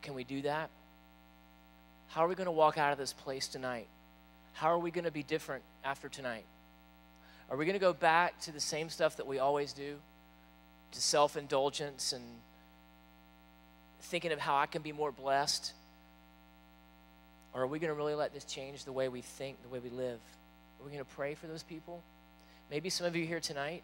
can we do that? How are we going to walk out of this place tonight? How are we going to be different after tonight? Are we going to go back to the same stuff that we always do? To self-indulgence and thinking of how I can be more blessed? Or are we going to really let this change the way we think, the way we live? Are we going to pray for those people? Maybe some of you here tonight,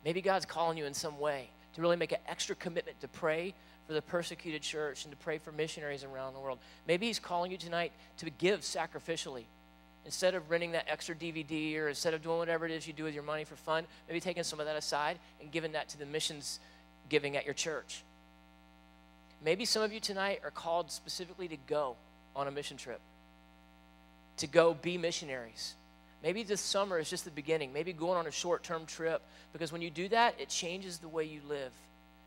maybe God's calling you in some way to really make an extra commitment to pray for the persecuted church and to pray for missionaries around the world. Maybe he's calling you tonight to give sacrificially. Instead of renting that extra DVD or instead of doing whatever it is you do with your money for fun, maybe taking some of that aside and giving that to the missions giving at your church. Maybe some of you tonight are called specifically to go on a mission trip, to go be missionaries. Maybe this summer is just the beginning. Maybe going on a short-term trip, because when you do that, it changes the way you live.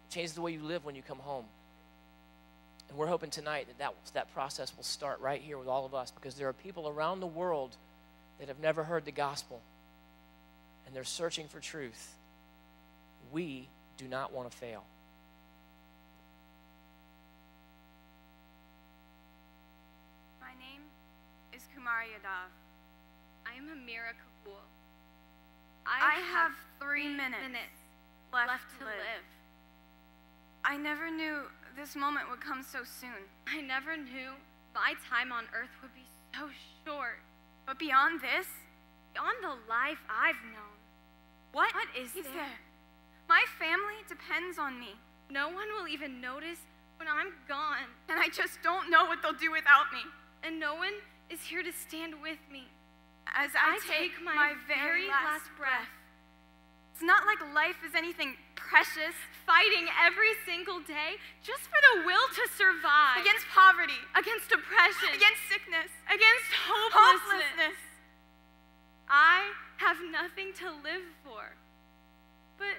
It changes the way you live when you come home. And we're hoping tonight that process will start right here with all of us, because there are people around the world that have never heard the gospel, and they're searching for truth. We do not want to fail. My name is Kumari Yadav. I am Amira Kabul. I have 3 minutes left to live. I never knew this moment would come so soon. I never knew my time on earth would be so short. But beyond this, beyond the life I've known, what is there? My family depends on me. No one will even notice when I'm gone. And I just don't know what they'll do without me. And no one is here to stand with me as I take my very last breath. It's not like life is anything precious, fighting every single day just for the will to survive. Against poverty. Against depression. Against sickness. Against hopelessness. I have nothing to live for. But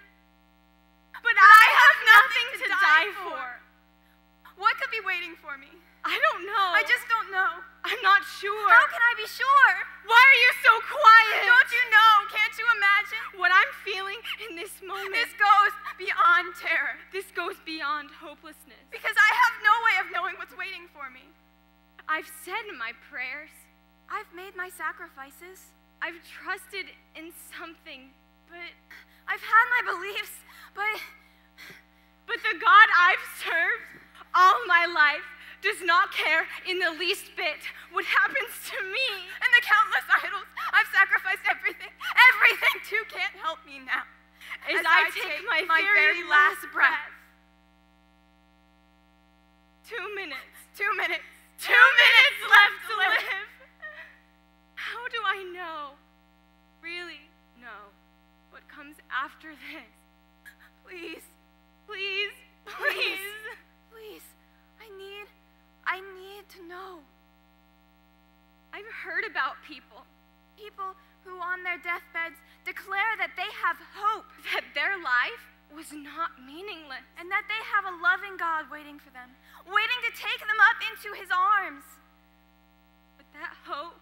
I have nothing to die for. What could be waiting for me? I don't know. I just don't know. I'm not sure. How can I be sure? Why are you so quiet? Don't you know? Can't you imagine? What I'm feeling in this moment. This goes beyond terror. This goes beyond hopelessness. Because I have no way of knowing what's waiting for me. I've said my prayers. I've made my sacrifices. I've trusted in something, but I've had my beliefs, but the God I've served all my life does not care in the least bit what happens to me. And the countless idols I've sacrificed everything to can't help me now. As I take my very last breath. 2 minutes. 2 minutes. 2 minutes left to live. How do I know, really know, what comes after this? Please, please, please. Please, I need to know. I've heard about people who on their deathbeds declare that they have hope, that their life was not meaningless, and that they have a loving God waiting for them, waiting to take them up into his arms. But that hope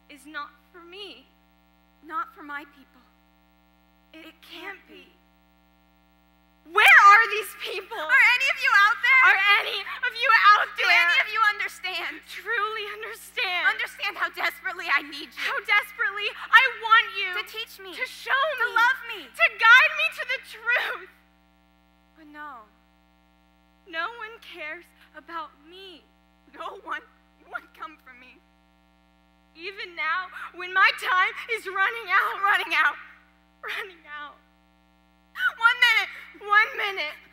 is not for me, not for my people. It can't be. Where are these people? Are any of you out there? Are any of you out there? Do any of you understand? Truly understand? Understand how desperately I need you. How desperately I want you. To teach me. To show me. To love me. To guide me to the truth. But no. No one cares about me. No one would come for me. Even now, when my time is running out.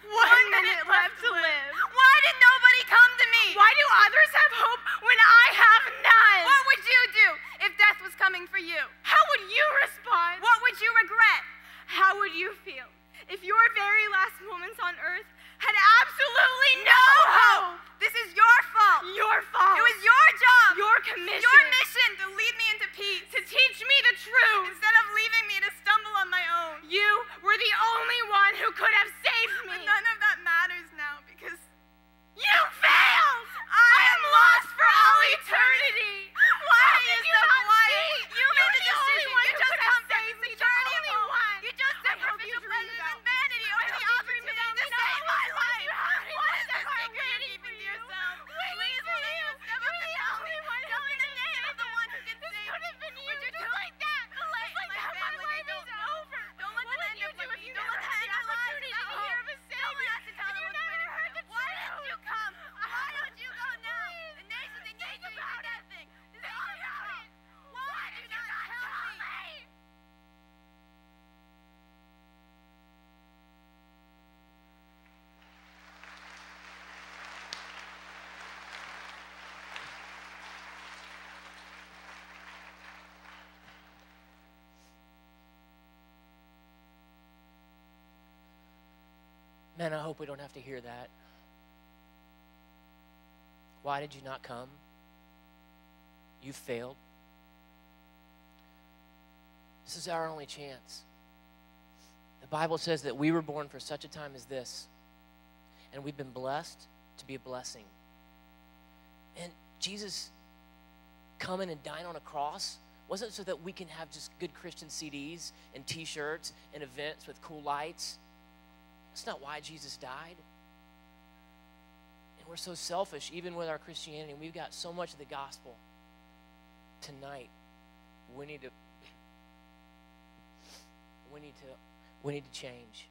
1 minute left to live. Why did nobody come to me? Why do others have hope when I have none? What would you do if death was coming for you? How would you respond? What would you regret? How would you feel if your very last moments on earth had absolutely no hope? This is your fault. Your fault. It was your job. Your commission. Your mission to lead me into peace. To teach me the truth. Instead of leaving me to stumble on my own. You were the only one who could have saved me. But none of that matters now because you failed. I am lost for all eternity. Why is the quiet? You made the decision. You just have saved me. You're the only one. You just sacrificial pleasures and vanity over the opportunity to save my life. What is that secret keeping you Man, I hope we don't have to hear that. Why did you not come? You failed. This is our only chance. The Bible says that we were born for such a time as this, and we've been blessed to be a blessing. And Jesus coming and dying on a cross wasn't so that we can have just good Christian CDs and t-shirts and events with cool lights. That's not why Jesus died. And we're so selfish, even with our Christianity. We've got so much of the gospel. Tonight, we need to change.